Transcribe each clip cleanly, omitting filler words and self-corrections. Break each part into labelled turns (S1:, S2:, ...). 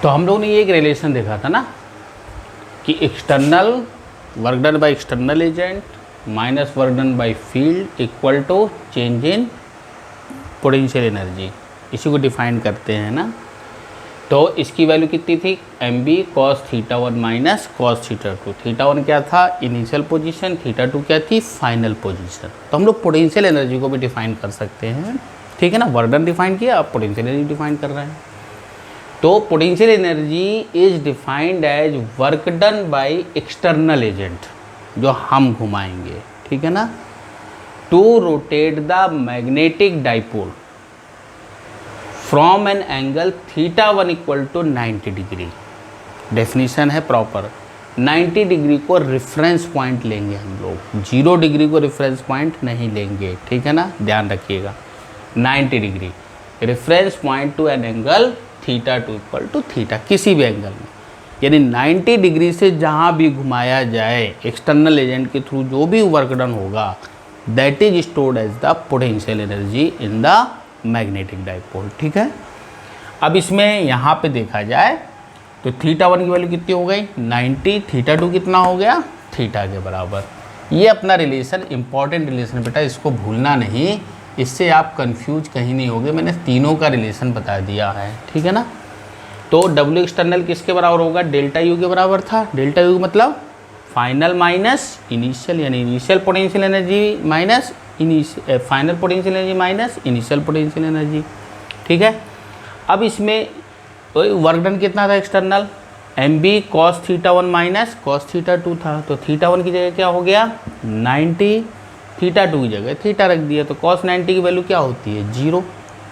S1: तो हम लोग ने ये एक रिलेशन देखा था ना कि external work done by external agent minus work done by field equal to change in potential energy, इसी को डिफाइन करते हैं ना। तो इसकी वैल्यू कितनी थी, M B cos theta one minus cos theta two. Theta one क्या था, इनिशियल पोजीशन, थीटा टू क्या थी, फाइनल पोजीशन। तो हम लोग पोटेंशियल एनर्जी को भी डिफाइन कर सकते हैं, ठीक है ना। वर्क डन डिफाइन किया, अब पोटेंशियल एनर्जी डिफाइन कर रहे हैं। तो potential energy is defined as work done by external agent, जो हम घुमाएंगे, ठीक है ना, to rotate the magnetic dipole from an angle theta one equal to 90 degree. Definition है प्रॉपर, 90 डिग्री को रेफरेंस पॉइंट लेंगे हम लोग, 0 डिग्री को रेफरेंस पॉइंट नहीं लेंगे, ठीक है ना, ध्यान रखिएगा। 90 degree reference point to an angle theta two equal to theta, किसी भी एंगल में, यानी 90 डिग्री से जहाँ भी घुमाया जाए एक्सटर्नल एजेंट के थ्रू जो भी वर्क डन होगा, that is stored as the potential energy in the magnetic dipole, ठीक है। अब इसमें यहाँ पे देखा जाए तो थीटा वन की वैल्यू कितनी हो गई 90, थीटा टू कितना हो गया, थीटा के बराबर। ये अपना रिलेशन इंपॉर्टेंट रिलेशन बेटा, इसको भूलना नहीं, इससे आप कंफ्यूज कहीं नहीं होगे। मैंने तीनों का रिलेशन बता दिया है, ठीक है ना। तो डब्ल्यू एक्सटर्नल किसके बराबर होगा, डेल्टा यू के बराबर था। डेल्टा यू मतलब फाइनल माइनस इनिशियल, यानी initial potential energy minus final potential energy minus initial potential energy, ठीक है। अब इसमें वर्क डन कितना था external, M B cos theta one minus cos theta two था। तो थीटा वन की जगह क्या हो गया 90, थीटा टू की जगह थीटा रख दिया, तो कॉस 90 की वैल्यू क्या होती है 0,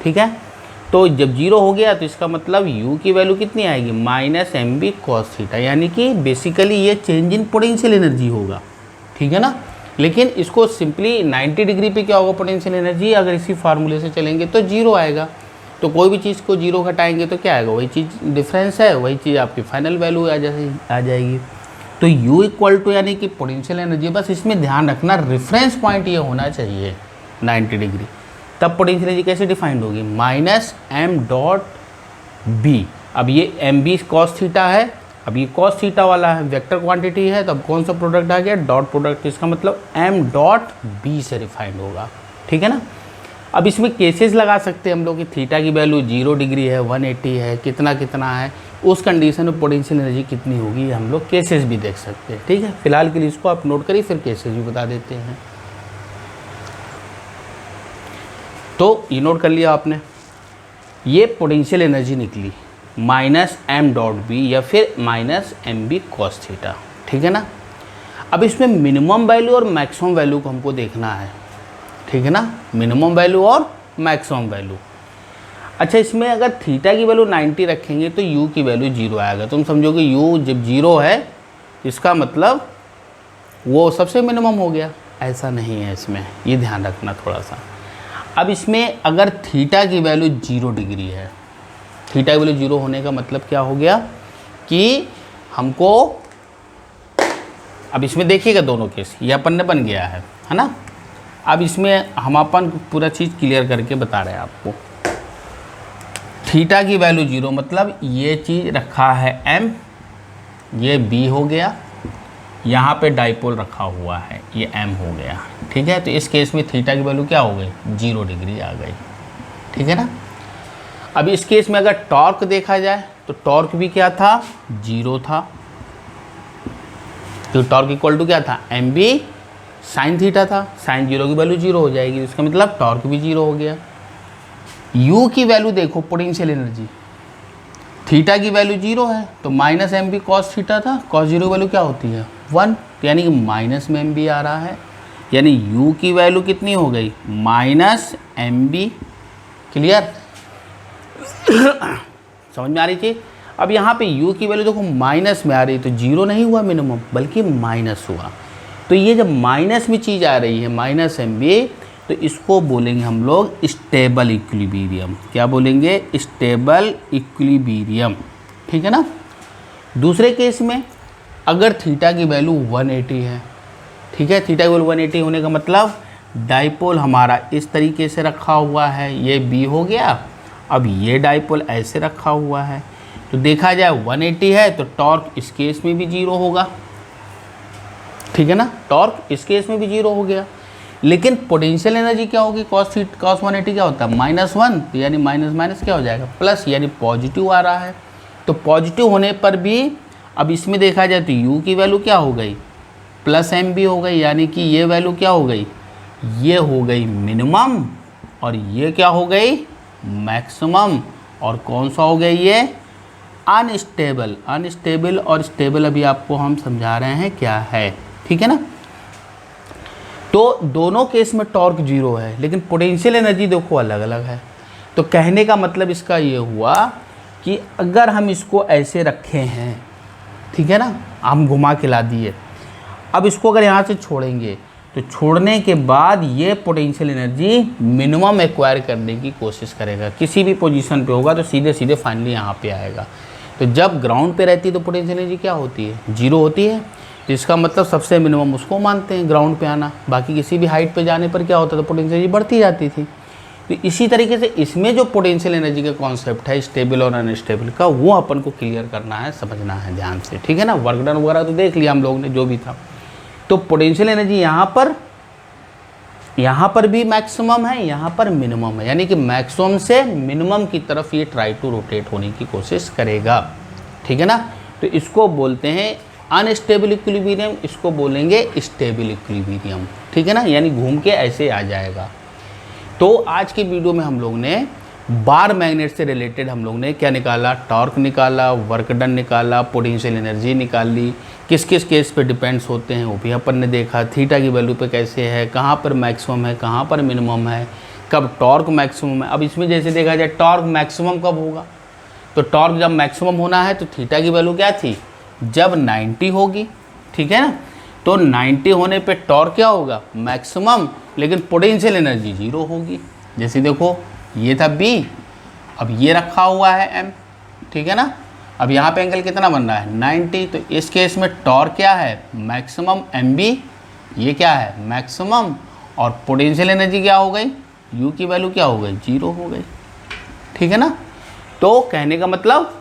S1: ठीक है। तो जब 0 हो गया तो इसका मतलब u की वैल्यू कितनी आएगी minus M B cos theta, यानी कि बेसिकली ये चेंज इन पोटेंशियल एनर्जी होगा, ठीक है ना। लेकिन इसको सिंपली 90 डिग्री पे क्या होगा पोटेंशियल एनर्जी, अगर इसी फार्मूले से चलेंगे तो 0 आएगा। तो कोई भी चीज़ को 0 घटाएंगे तो क्या आएगा, वही चीज़ डिफरेंस है, वही चीज़ आपकी फाइनल वैल्यू आ जाएगी। तो u इक्वल टू यानी कि पोटेंशियल एनर्जी, बस इसमें ध्यान रखना रेफरेंस पॉइंट ये होना चाहिए 90 डिग्री, तब पोटेंशियल एनर्जी कैसे डिफाइंड होगी, माइनस एम डॉट बी। अब ये एम बी कॉस थीटा है, अब ये कॉस थीटा वाला है, वेक्टर क्वांटिटी है, तो अब कौन सा प्रोडक्ट आ गया, डॉट प्रोडक्ट, इसका मतलब एम डॉट बी से डिफाइंड होगा, ठीक है ना। अब इसमें केसेस लगा सकते हैं हम लोग कि थीटा की वैल्यू 0 डिग्री है, 180 है, कितना कितना है, उस कंडीशन में पोटेंशियल एनर्जी कितनी होगी, हम लोग केसेस भी देख सकते हैं, ठीक है। फिलहाल के लिए इसको आप नोट करिए, फिर केसेस भी बता देते हैं। तो ये नोट कर लिया आपने, ये पोटेंशियल एनर्जी निकली माइनस एम डॉट बी या फिर minus M B cos theta, ठीक है ना। अब इसमें मिनिमम वैल्यू और मैक्सिमम वैल्यू को हमको देखना है, ठीक है ना, मिनिमम वैल्यू और मैक्सिमम वैल्यू। अच्छा, इसमें अगर थीटा की वैल्यू 90 रखेंगे तो u की वैल्यू 0 आएगा। तुम समझोगे u जब 0 है इसका मतलब वो सबसे मिनिमम हो गया, ऐसा नहीं है इसमें, ये ध्यान रखना थोड़ा सा। अब इसमें अगर थीटा की वैल्यू 0 डिग्री है, थीटा की वैल्यू 0 होने का मतलब क्या हो गया कि हमको, अब इसमें देखिएगा दोनों केस ये अपन ने बन गया है ना। अब इसमें हम अपन पूरा चीज़ क्लियर करके बता रहे हैं आपको। थीटा की वैल्यू 0 मतलब ये चीज़ रखा है m, ये b हो गया, यहाँ पे डाइपोल रखा हुआ है, ये m हो गया, ठीक है। तो इस केस में थीटा की वैल्यू क्या हो गई 0 डिग्री आ गई, ठीक है ना। अब इस केस में अगर टॉर्क देखा जाए तो टॉर्क भी क्या था 0 था, तो टॉर्क इक्वल टू क्या था एम बी साइन थीटा था, साइन 0 की वैल्यू 0 हो जाएगी, इसका मतलब टॉर्क भी 0 हो गया। u की वैल्यू देखो पोटेंशियल एनर्जी, थीटा की वैल्यू 0 है तो minus M B cos theta था, कॉस 0 वैल्यू क्या होती है 1, तो यानी कि माइनस में एम बी आ रहा है, यानी u की वैल्यू कितनी हो गई माइनस एम बी। क्लियर, समझ में आ रही थी। अब यहाँ पे u की वैल्यू देखो माइनस में आ रही है, तो 0 नहीं हुआ मिनिमम बल्कि माइनस हुआ। तो ये जब माइनस में चीज़ आ रही है माइनस एम बी, तो इसको बोलेंगे हम लोग स्टेबल इक्विलिब्रियम। क्या बोलेंगे, स्टेबल इक्विलिब्रियम, ठीक है ना। दूसरे केस में अगर थीटा की वैल्यू 180 है, ठीक है, थीटा की वैल्यू 180 होने का मतलब डाइपोल हमारा इस तरीके से रखा हुआ है, ये बी हो गया। अब ये डाइपोल ऐसे रखा हुआ है, तो देखा जाए 180 है तो टॉर्क इस केस में भी 0 होगा, ठीक है ना, टॉर्क इस केस में भी 0 हो गया। लेकिन पोटेंशियल एनर्जी क्या होगी, cos 180 क्या होता है -1, तो यानी माइनस माइनस क्या हो जाएगा प्लस, यानी पॉजिटिव आ रहा है। तो पॉजिटिव होने पर भी अब इसमें देखा जाए तो u की वैल्यू क्या हो गई प्लस एम बी हो गई, यानी कि ये वैल्यू क्या हो गई, ये हो गई मिनिमम और ये क्या हो गई मैक्सिमम। और कौन सा हो गया ये अनस्टेबल, अनस्टेबल और स्टेबल अभी आपको हम समझा रहे हैं क्या है, ठीक है ना। तो दोनों केस में टॉर्क 0 है, लेकिन पोटेंशियल एनर्जी देखो अलग अलग है। तो कहने का मतलब इसका ये हुआ कि अगर हम इसको ऐसे रखे हैं, ठीक है ना, हम घुमा के ला दिए, अब इसको अगर यहाँ से छोड़ेंगे तो छोड़ने के बाद ये पोटेंशियल एनर्जी मिनिमम एक्वायर करने की कोशिश करेगा, किसी भी पोजीशन पे होगा तो सीधे सीधे फाइनली यहाँ पे आएगा। तो जब ग्राउंड पे रहती है तो पोटेंशियल एनर्जी क्या होती है 0 होती है, तो इसका मतलब सबसे मिनिमम उसको मानते हैं ग्राउंड पे आना, बाकी किसी भी हाइट पे जाने पर क्या होता था पोटेंशियल एनर्जी बढ़ती जाती थी। तो इसी तरीके से इसमें जो पोटेंशियल एनर्जी का कॉन्सेप्ट है स्टेबल और अनस्टेबल का, वो अपन को क्लियर करना है, समझना है ध्यान से, ठीक है ना। वर्क डन वगैरह तो देख लिया हम लोग ने जो भी था। तो पोटेंशियल एनर्जी यहाँ पर भी मैक्सिमम है, यहाँ पर मिनिमम है, यानी कि मैक्सिमम से मिनिमम की तरफ ये ट्राई टू रोटेट होने की कोशिश करेगा, ठीक है ना। तो इसको बोलते हैं अनस्टेबल इक्विलिब्रियम, इसको बोलेंगे स्टेबल इक्विलिब्रियम, ठीक है ना, यानी घूम के ऐसे आ जाएगा। तो आज की वीडियो में हम लोग ने बार मैग्नेट से रिलेटेड हम लोग ने क्या निकाला, टॉर्क निकाला, वर्क डन निकाला, पोटेंशियल एनर्जी निकाल ली, किस किस केस पे डिपेंड्स होते हैं वो भी अपन ने देखा, थीटा की वैल्यू पे कैसे है, कहाँ पर मैक्सिमम है, कहाँ पर मिनिमम है, कब टॉर्क मैक्सिमम है। अब इसमें जैसे देखा जाए टॉर्क मैक्सिमम कब होगा, तो टॉर्क जब मैक्सिमम होना है तो थीटा की वैल्यू क्या थी जब 90 होगी, ठीक है ना। तो 90 होने पे टॉर्क क्या होगा मैक्सिमम, लेकिन पोटेंशियल एनर्जी 0 होगी। जैसे देखो ये था B, अब ये रखा हुआ है M, ठीक है ना। अब यहाँ पे एंगल कितना बन रहा है 90, तो इस केस में टॉर्क क्या है मैक्सिमम MB, ये क्या है मैक्सिमम, और पोटेंशियल एनर्जी क्या हो गई U की वैल्यू क्या हो गई 0 हो गई, ठीक है ना। तो कहने का मतलब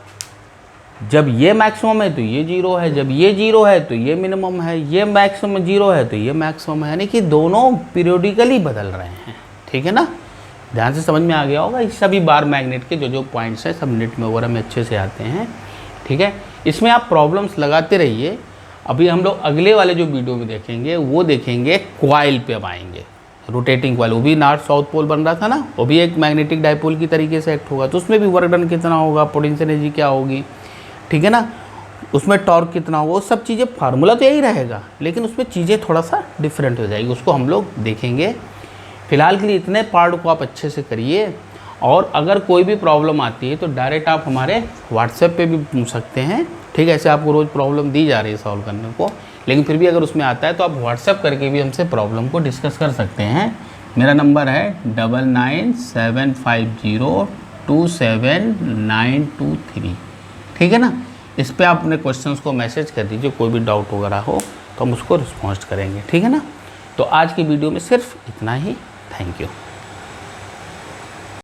S1: जब ये मैक्सिमम है तो ये 0 है, जब ये 0 है तो ये मिनिमम है, ये मैक्सिमम 0 है तो ये मैक्सिमम है, यानी कि दोनों पीरियोडिकली बदल रहे हैं, ठीक है ना। ध्यान से समझ में आ गया होगा। ये सभी बार मैग्नेट के जो जो पॉइंट्स हैं सब मिनट में वगैरह में अच्छे से आते हैं, ठीक है। इसमें आप प्रॉब्लम्स लगाते रहिए। अभी हम लोग अगले वाले जो वीडियो में देखेंगे वो देखेंगे कॉइल पे अब आएंगे, रोटेटिंग कॉइल, वो भी नॉर्थ साउथ पोल बन रहा था ना, वो भी एक मैग्नेटिक डाइपोल की तरीके से एक्ट होगा, तो उसमें भी वर्क डन कितना होगा, पोटेंशियल एनर्जी क्या होगी, ठीक है ना, उसमें टॉर्क कितना होगा, वो सब चीज़ें फार्मूला तो यही रहेगा, लेकिन उसमें चीज़ें थोड़ा सा डिफरेंट हो जाएगी, उसको हम लोग देखेंगे। फिलहाल के लिए इतने पार्ट को आप अच्छे से करिए, और अगर कोई भी प्रॉब्लम आती है तो डायरेक्ट आप हमारे व्हाट्सएप पे भी पूछ सकते हैं, ठीक है। ऐसे आपको रोज़ प्रॉब्लम दी जा रही है सॉल्व करने को, लेकिन फिर भी अगर उसमें आता है तो आप व्हाट्सएप करके भी हमसे प्रॉब्लम को डिस्कस कर सकते हैं। मेरा नंबर है 9975027923, ठीक है ना। इस पर आप अपने क्वेश्चंस को मैसेज कर दीजिए, कोई भी डाउट वगैरह हो तो हम उसको रिस्पॉन्स करेंगे, ठीक है ना। तो आज की वीडियो में सिर्फ इतना ही, थैंक यू।